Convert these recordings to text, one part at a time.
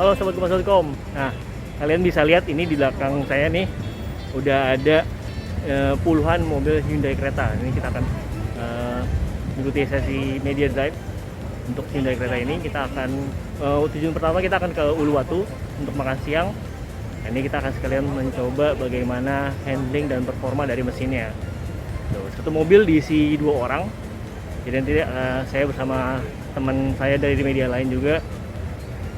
Halo sobat Kompas.com. Nah, kalian bisa lihat ini di belakang saya nih udah ada puluhan mobil Hyundai Creta. Ini kita akan mengikuti sesi media drive untuk Hyundai Creta ini. Kita akan tujuan pertama kita akan ke Uluwatu untuk makan siang. Nah, ini kita akan sekalian mencoba bagaimana handling dan performa dari mesinnya. Tuh, satu mobil diisi 2 orang. Jadi nanti saya bersama teman saya dari media lain juga.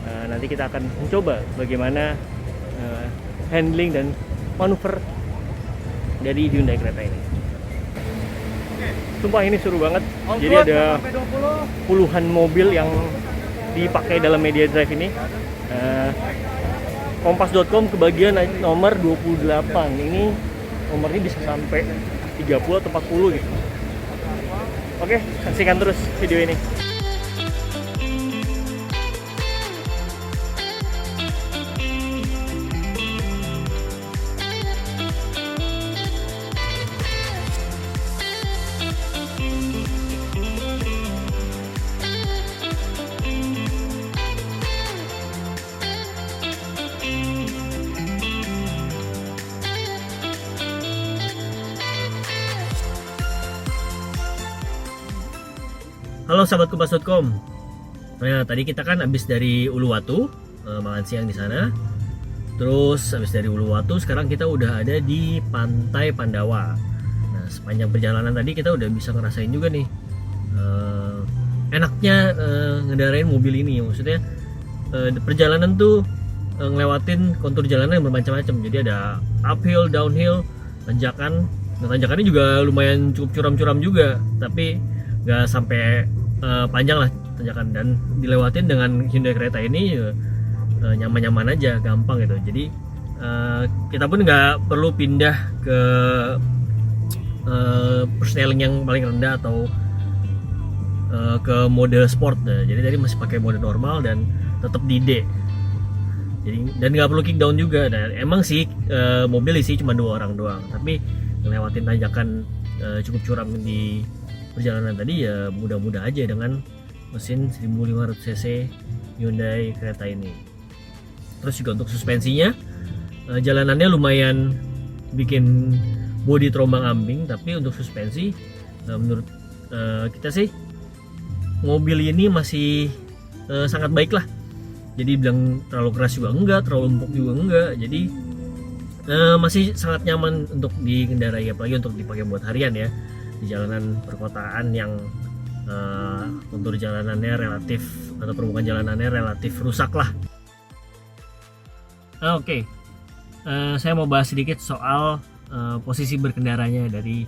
Nanti kita akan mencoba bagaimana handling dan manuver dari Hyundai Creta ini. Sumpah ini seru banget. Jadi ada puluhan mobil yang dipakai dalam media drive ini. Kompas.com kebagian nomor 28. Ini nomornya bisa sampai 30 atau 40 gitu. Oke, saksikan terus video ini. Halo sahabat Kompas.com. Nah, tadi kita kan habis dari Uluwatu, makan siang di sana. Terus habis dari Uluwatu, sekarang kita udah ada di Pantai Pandawa. Nah, sepanjang perjalanan tadi kita udah bisa ngerasain juga nih enaknya ngedarain mobil ini. Maksudnya perjalanan tuh ngelewatin kontur jalanan yang bermacam-macam. Jadi ada uphill, downhill, tanjakan. Nah, tanjakannya juga lumayan cukup curam-curam juga, tapi nggak sampai panjang lah tanjakan, dan dilewatin dengan Hyundai Creta ini nyaman-nyaman aja, gampang gitu. Jadi kita pun nggak perlu pindah ke persneling yang paling rendah atau ke mode sport. Nah, jadi tadi masih pakai mode normal dan tetap di D. Jadi dan nggak perlu kick down juga. Dan emang sih mobil isi cuma 2 orang doang, tapi ngelewatin tanjakan cukup curam di perjalanan tadi ya mudah-mudah aja dengan mesin 1500 cc Hyundai Creta ini. Terus juga untuk suspensinya, jalanannya lumayan bikin bodi terombang-ambing, tapi untuk suspensi menurut kita sih mobil ini masih sangat baik lah. Jadi bilang terlalu keras juga enggak, terlalu empuk juga enggak. Jadi masih sangat nyaman untuk dikendarai, apalagi untuk dipakai buat harian ya, di jalanan perkotaan yang kontur jalanannya relatif atau permukaan jalanannya relatif rusak lah. Oke. Saya mau bahas sedikit soal posisi berkendaranya dari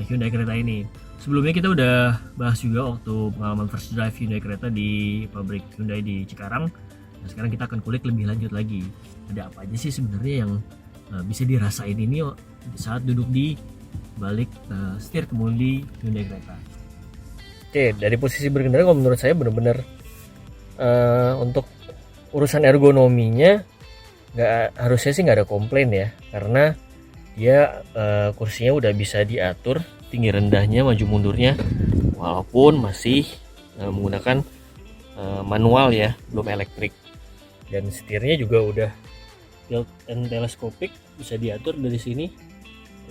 Hyundai Creta ini. Sebelumnya kita udah bahas juga waktu pengalaman first drive Hyundai Creta di pabrik Hyundai di Cikarang. Nah, sekarang kita akan kulik lebih lanjut lagi. Ada apa aja sih sebenarnya yang bisa dirasain ini saat duduk di balik setir kemudi Hyundai Creta. Oke, dari posisi berkendara kalau menurut saya benar-benar untuk urusan ergonominya harusnya sih nggak ada komplain ya, karena dia kursinya udah bisa diatur tinggi rendahnya, maju mundurnya, walaupun masih menggunakan manual ya, belum elektrik. Dan setirnya juga udah tilt and telescopic, bisa diatur dari sini,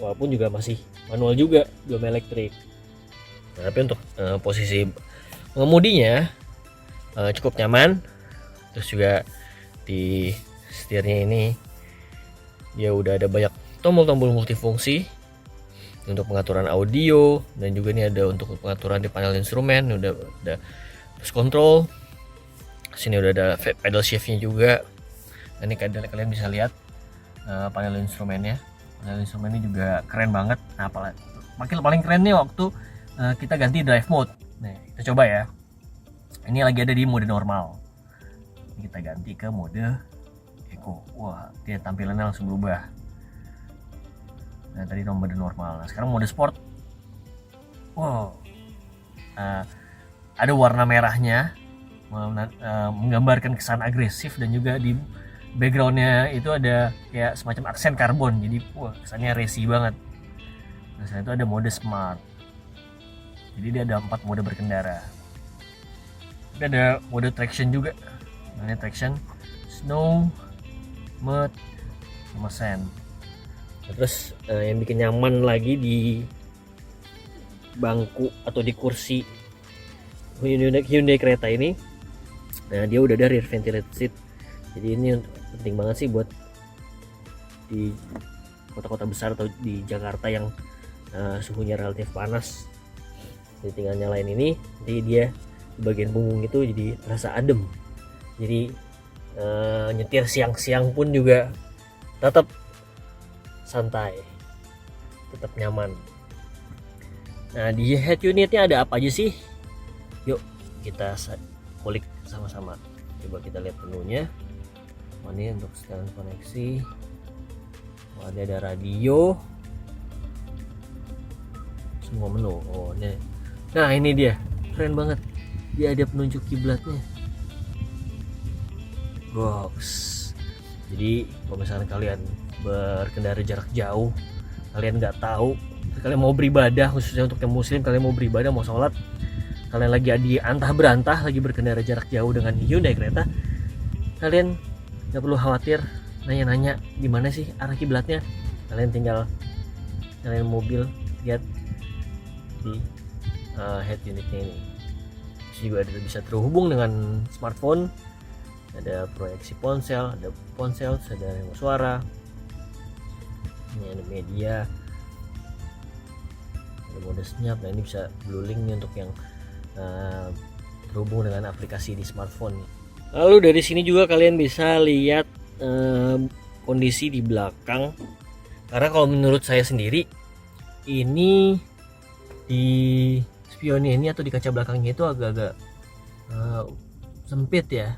walaupun juga masih manual juga, belum elektrik. Nah, tapi untuk posisi pengemudinya cukup nyaman. Terus juga di setirnya ini dia udah ada banyak tombol-tombol multifungsi untuk pengaturan audio, dan juga ini ada untuk pengaturan di panel instrumen. Udah ada cruise control. Sini udah ada pedal shiftnya juga. Nah, ini kalian bisa lihat panel instrumennya. Panel instrumennya juga keren banget. Nah, paling keren nih waktu kita ganti drive mode. Nah, kita coba ya. Ini lagi ada di mode normal. Ini kita ganti ke mode Eco. Wah, dia tampilannya langsung berubah. Nah, tadi mode normal. Nah, sekarang mode sport. Wow. Ada warna merahnya, menggambarkan kesan agresif, dan juga di backgroundnya itu ada kayak semacam aksen karbon. Jadi, wah, kesannya racing banget. Nah, setelah itu ada mode smart. Jadi dia ada 4 mode berkendara. Ada mode traction juga. Nah, ini traction snow, mud, sama sand. Nah, terus yang bikin nyaman lagi di bangku atau di kursi Hyundai Creta ini, nah dia udah ada rear ventilated seat. Jadi ini penting banget sih buat di kota-kota besar atau di Jakarta yang suhunya relatif panas. Jadi tinggal nyalain ini, jadi dia di bagian punggung itu jadi rasa adem. Jadi nyetir siang-siang pun juga tetap santai, tetap nyaman. Nah, di head unitnya ada apa aja sih? Yuk kita kulik sama-sama. Coba kita lihat menunya. Ini untuk setelan koneksi. Ada radio. Semua menu. Oh, ini. Nah, ini dia. Keren banget. Dia ada penunjuk kiblatnya. Box. Jadi kalau misalnya kalian berkendara jarak jauh, kalian nggak tahu, kalian mau beribadah, khususnya untuk yang muslim, kalian mau beribadah, mau sholat, kalian lagi di antah berantah, lagi berkendara jarak jauh dengan Hyundai Creta, kalian nggak perlu khawatir nanya-nanya di mana sih arah kiblatnya. Kalian tinggal nyalain mobil, lihat di head unitnya ini. Terus juga bisa terhubung dengan smartphone, ada proyeksi ponsel, ada remote suara, ini ada media, ada mode senyap. Nah, ini bisa blue link nih untuk yang terhubung dengan aplikasi di smartphone. Lalu dari sini juga kalian bisa lihat kondisi di belakang, karena kalau menurut saya sendiri ini di spionnya ini atau di kaca belakangnya itu agak-agak sempit ya,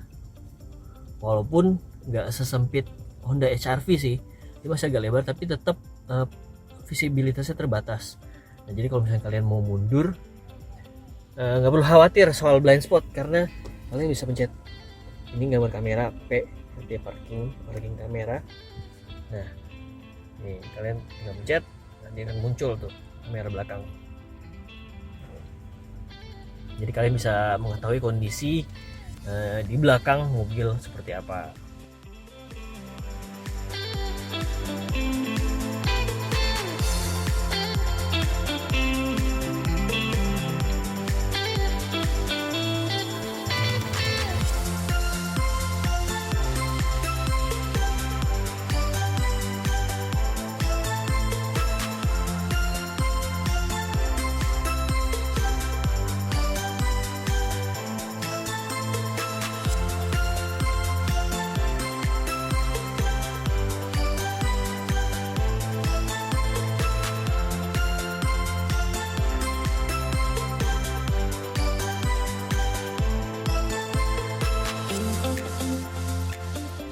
walaupun nggak sesempit Honda HR-V sih, dia masih agak lebar tapi tetap visibilitasnya terbatas. Nah, jadi kalau misalnya kalian mau mundur, nggak perlu khawatir soal blind spot, karena kalian bisa pencet ini gambar kamera P, nanti parking kamera. Nah, nih kalian tinggal pencet, nanti akan muncul tuh kamera belakang. Jadi kalian bisa mengetahui kondisi di belakang mobil seperti apa.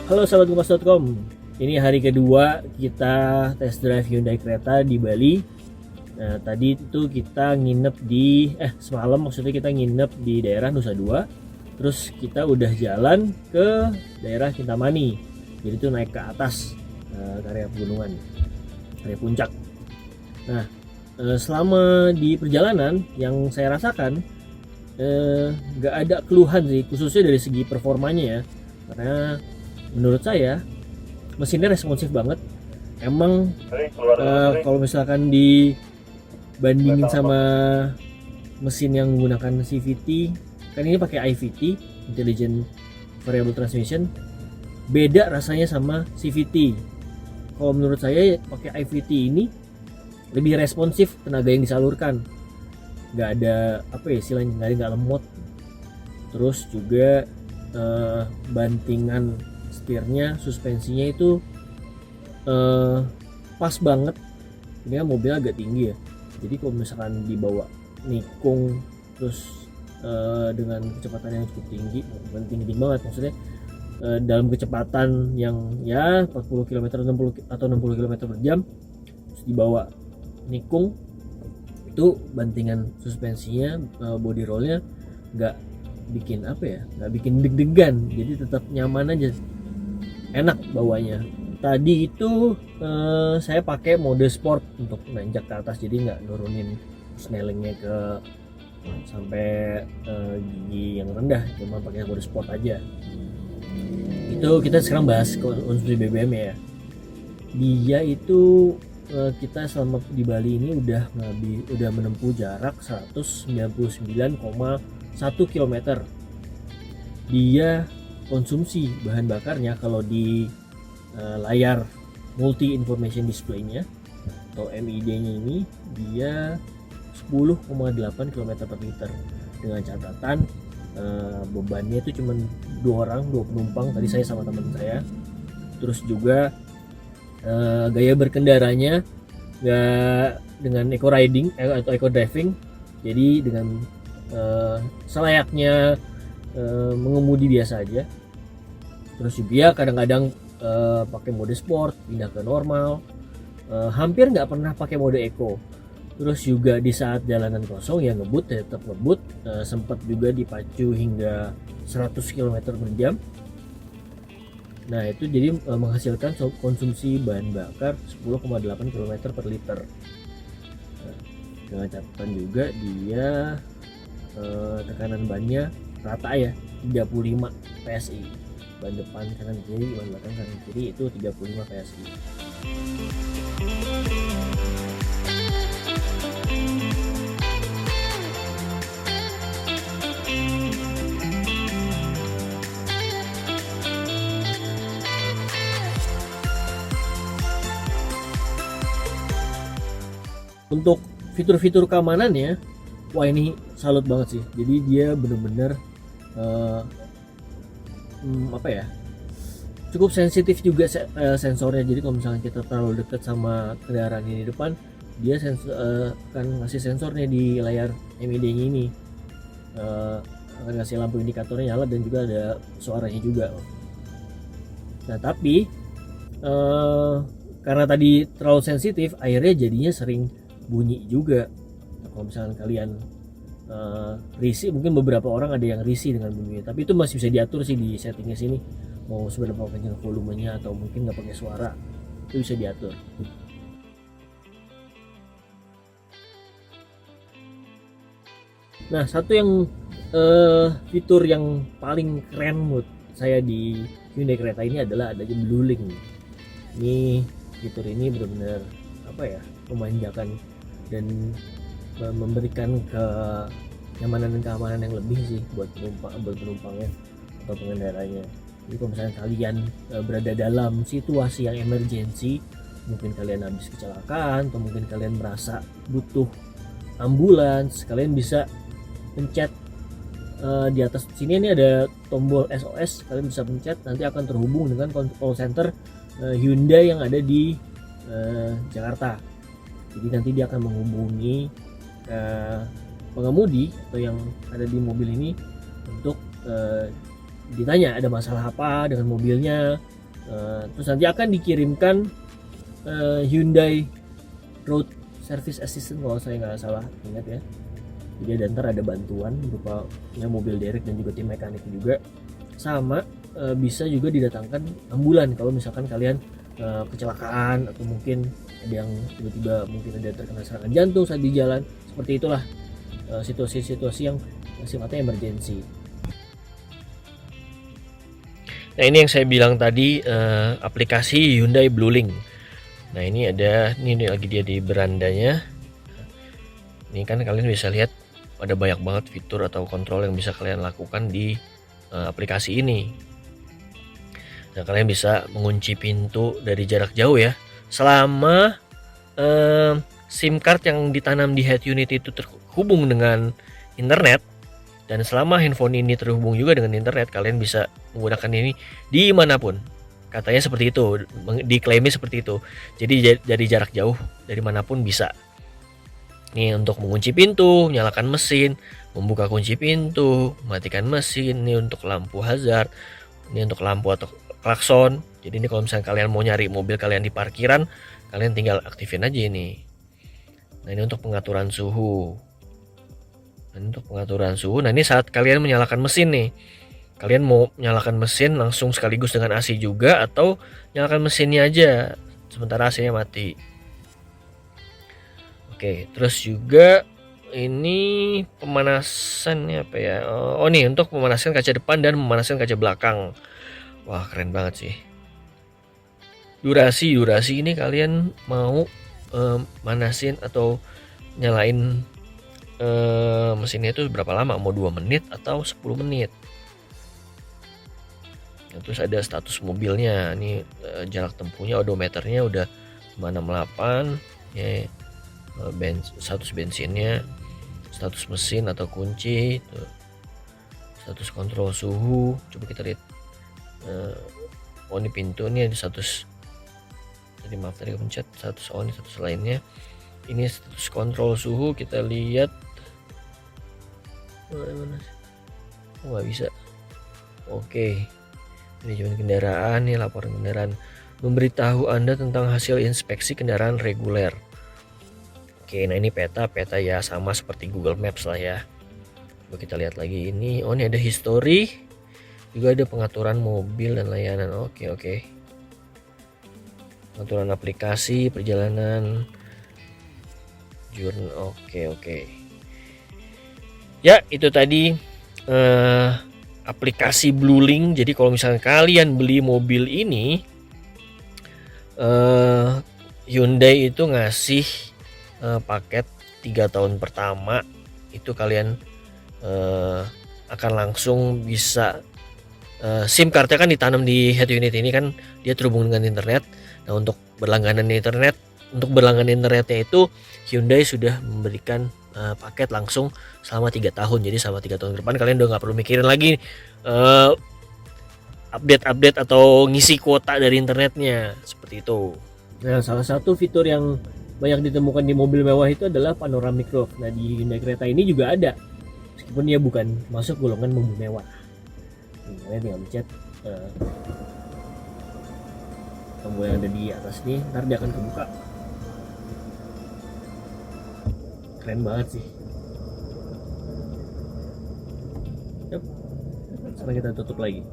Halo sahabat Kompas.com, ini hari kedua kita test drive Hyundai Creta di Bali. Nah, tadi itu kita nginep di semalam maksudnya kita nginep di daerah Nusa Dua. Terus kita udah jalan ke daerah Kintamani. Jadi itu naik ke atas area pegunungan, area puncak. Nah, selama di perjalanan yang saya rasakan nggak ada keluhan sih, khususnya dari segi performanya ya. Karena menurut saya mesinnya responsif banget. Emang kalau misalkan dibandingin sama mesin yang menggunakan CVT, kan ini pakai IVT, Intelligent Variable Transmission, beda rasanya sama CVT. Kalau menurut saya pakai IVT ini lebih responsif tenaga yang disalurkan, nggak ada istilahnya nggak lemot. Terus juga bantingan setirnya, suspensinya itu pas banget. Ini kan mobilnya agak tinggi ya, jadi kalau misalkan dibawa nikung terus dengan kecepatan yang cukup tinggi, bukan tinggi banget maksudnya, dalam kecepatan yang ya 40 km 60 atau 60 km per jam, terus dibawa nikung, itu bantingan suspensinya, body rollnya nggak bikin nggak bikin deg-degan, jadi tetap nyaman aja, enak bawanya. Tadi itu saya pakai mode sport untuk nanjak ke atas, jadi nggak nurunin snellingnya ke sampai gigi yang rendah, cuma pakai mode sport aja. Itu kita sekarang bahas konsumsi BBM ya. Dia itu kita selama di Bali ini udah menempuh jarak 199,1 km. Dia konsumsi bahan bakarnya kalau di layar multi information display-nya atau MID-nya ini dia 10,8 km per liter, dengan catatan bebannya itu cuma 2 penumpang, tadi saya sama teman saya. Terus juga gaya berkendaranya nggak dengan eco riding atau eco driving, jadi dengan selayaknya mengemudi biasa aja. Terus juga kadang-kadang pakai mode sport, pindah ke normal, hampir nggak pernah pakai mode eco. Terus juga di saat jalanan kosong ya ngebut, tetap ngebut, sempat juga dipacu hingga 100 km per jam. Nah itu jadi menghasilkan konsumsi bahan bakar 10,8 km per liter. Nah, dengan catatan juga dia tekanan bannya rata ya, 35 PSI. Ban depan kanan kiri, ban belakang kanan kiri itu 35 PSI. Untuk fitur-fitur keamanannya, wah ini salut banget sih. Jadi dia bener-bener cukup sensitif juga sensornya. Jadi kalau misalnya kita terlalu dekat sama kendaraan ini di depan, dia akan ngasih sensornya di layar MID-nya ini, akan ngasih lampu indikatornya nyala dan juga ada suaranya juga. Nah tapi karena tadi terlalu sensitif, akhirnya jadinya sering bunyi juga. Nah, kalau misalkan kalian risih, mungkin beberapa orang ada yang risih dengan bunyinya, tapi itu masih bisa diatur sih di settingnya sini, mau seberapa kencang volumenya atau mungkin nggak pakai suara, itu bisa diatur. Nah satu yang fitur yang paling keren menurut saya di Hyundai Creta ini adalah adanya Blue Link. Ini fitur ini benar-benar memanjakan dan memberikan kenyamanan dan keamanan yang lebih sih buat penumpangnya atau pengendaranya. Jadi kalau misalnya kalian berada dalam situasi yang emergency, mungkin kalian habis kecelakaan atau mungkin kalian merasa butuh ambulans, kalian bisa pencet di atas sini, ini ada tombol SOS, kalian bisa pencet, nanti akan terhubung dengan call center Hyundai yang ada di Jakarta. Jadi nanti dia akan menghubungi pengemudi atau yang ada di mobil ini untuk ditanya ada masalah apa dengan mobilnya, terus nanti akan dikirimkan Hyundai Road Service Assistant kalau saya nggak salah ingat ya. Jadi ntar ada bantuan berupa mobil derek dan juga tim mekanik juga, sama bisa juga didatangkan ambulan kalau misalkan kalian kecelakaan atau mungkin ada yang tiba-tiba mungkin ada terkena serangan jantung saat di jalan. Seperti itulah situasi-situasi yang sifatnya emergency. Nah ini yang saya bilang tadi, aplikasi Hyundai Blue Link. Nah ini lagi dia di berandanya. Ini kan kalian bisa lihat ada banyak banget fitur atau kontrol yang bisa kalian lakukan di aplikasi ini. Nah kalian bisa mengunci pintu dari jarak jauh ya, selama SIM card yang ditanam di head unit itu terhubung dengan internet, dan selama handphone ini terhubung juga dengan internet, kalian bisa menggunakan ini dimanapun. Katanya seperti itu, diklaimnya seperti itu. Jadi dari jarak jauh, dari manapun bisa. Ini untuk mengunci pintu, nyalakan mesin, membuka kunci pintu, matikan mesin. Ini untuk lampu hazard, ini untuk lampu atau klakson. Jadi ini kalau misalnya kalian mau nyari mobil kalian di parkiran, kalian tinggal aktifin aja ini. Nah ini untuk pengaturan suhu. Nah ini saat kalian menyalakan mesin nih, kalian mau nyalakan mesin langsung sekaligus dengan AC juga, atau nyalakan mesinnya aja sementara AC-nya mati. Oke, terus juga ini pemanasannya apa ya? Oh nih untuk memanaskan kaca depan dan memanaskan kaca belakang. Wah, keren banget sih. Durasi ini kalian mau manasin atau nyalain mesinnya itu berapa lama? Mau 2 menit atau 10 menit? Nah, terus ada status mobilnya. Ini jarak tempuhnya, odometernya udah 568 ya. Status bensinnya, status mesin atau kunci tuh. Status kontrol suhu. Coba kita lihat. Oh, ini pintu, ini ada status. Tadi maaf tadi kepencet status on, ini status lainnya. Ini status kontrol suhu, kita lihat. Mana sih? Oh, nggak bisa. Oke. Manajemen kendaraan, nih laporan kendaraan. Memberitahu Anda tentang hasil inspeksi kendaraan reguler. Oke, nah ini peta ya sama seperti Google Maps lah ya. Coba kita lihat lagi ini. Oh, ini ada history. Juga ada pengaturan mobil dan layanan. Oke. Pengaturan aplikasi, perjalanan, jurnal. Oke. Ya, itu tadi aplikasi Bluelink. Jadi kalau misalnya kalian beli mobil ini, Hyundai itu ngasih paket 3 tahun pertama itu kalian akan langsung bisa SIM cardnya kan ditanam di head unit ini kan, dia terhubung dengan internet. Nah, untuk berlangganan internetnya itu Hyundai sudah memberikan paket langsung selama 3 tahun. Jadi selama 3 tahun ke depan kalian udah nggak perlu mikirin lagi update atau ngisi kuota dari internetnya, seperti itu. Nah, salah satu fitur yang banyak ditemukan di mobil mewah itu adalah panoramic roof. Nah, di Hyundai Creta ini juga ada, meskipun dia bukan masuk golongan mobil mewah. Kalian tinggal pencet tombol yang ada di atas nih, ntar dia akan kebuka. Keren banget sih. Yap. Sekarang kita tutup lagi.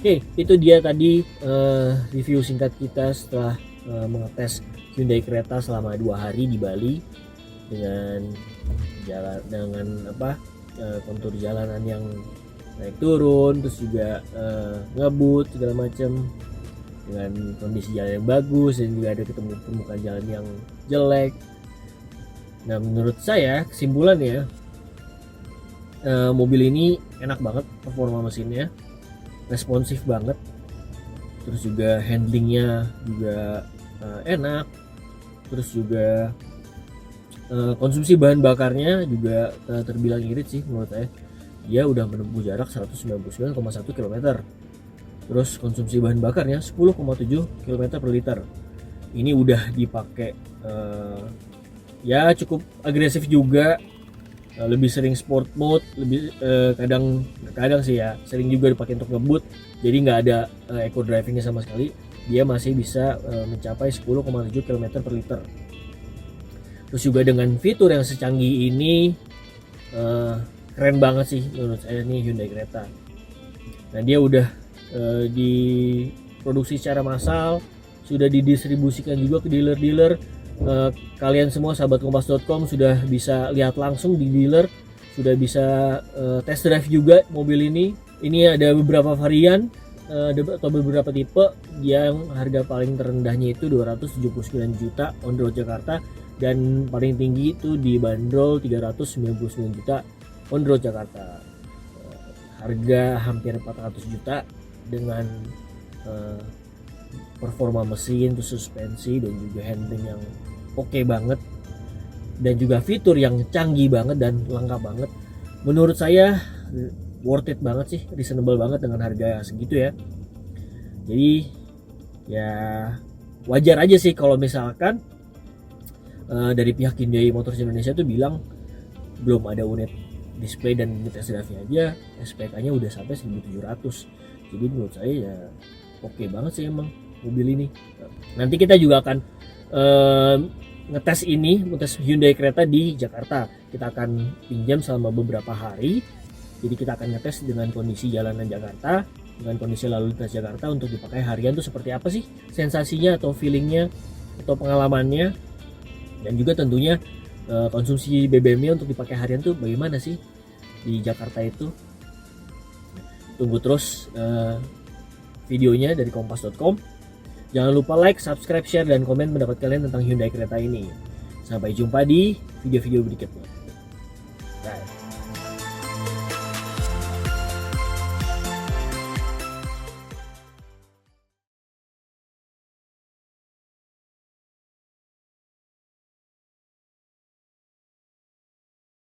Oke, itu dia tadi review singkat kita setelah mengetes Hyundai Creta selama 2 hari di Bali dengan kontur jalanan yang naik turun, terus juga ngebut segala macam, dengan kondisi jalan yang bagus dan juga ada ketemu permukaan jalan yang jelek. Nah, menurut saya kesimpulannya mobil ini enak banget, performa mesinnya responsif banget, terus juga handlingnya juga enak, terus juga konsumsi bahan bakarnya juga terbilang irit sih menurut saya. Dia udah menempuh jarak 199,1 km, terus konsumsi bahan bakarnya 10,7 km per liter. Ini udah dipakai ya cukup agresif juga, lebih sering sport mode, lebih kadang sih ya sering juga dipakai untuk ngebut. Jadi nggak ada eco drivingnya sama sekali, dia masih bisa mencapai 10,7 km per liter. Terus juga dengan fitur yang secanggih ini keren banget sih menurut saya nih Hyundai Creta. Nah, dia udah diproduksi secara massal, sudah didistribusikan juga ke dealer-dealer. Kalian semua sahabat kompas.com sudah bisa lihat langsung di dealer, sudah bisa test drive juga mobil ini. Ini ada beberapa varian atau beberapa tipe, yang harga paling terendahnya itu 279 juta on road Jakarta, dan paling tinggi itu dibanderol 399 juta on road Jakarta. Harga hampir 400 juta dengan performa mesin, terus suspensi dan juga handling yang oke banget, dan juga fitur yang canggih banget dan lengkap banget. Menurut saya worth it banget sih, reasonable banget dengan harga segitu ya. Jadi ya wajar aja sih kalau misalkan dari pihak Hyundai Motors Indonesia tuh bilang belum ada unit display dan unit test drive-nya aja SPK-nya udah sampai 1.700. Jadi menurut saya ya oke banget sih emang mobil ini. Nanti kita juga akan ngetes Hyundai Creta di Jakarta. Kita akan pinjam selama beberapa hari. Jadi kita akan ngetes dengan kondisi jalanan Jakarta, dengan kondisi lalu lintas Jakarta untuk dipakai harian tuh seperti apa sih sensasinya atau feelingnya atau pengalamannya, dan juga tentunya konsumsi BBM-nya untuk dipakai harian tuh bagaimana sih di Jakarta itu. Tunggu terus videonya dari kompas.com. Jangan lupa like, subscribe, share, dan komen pendapat kalian tentang Hyundai Creta ini. Sampai jumpa di video-video berikutnya.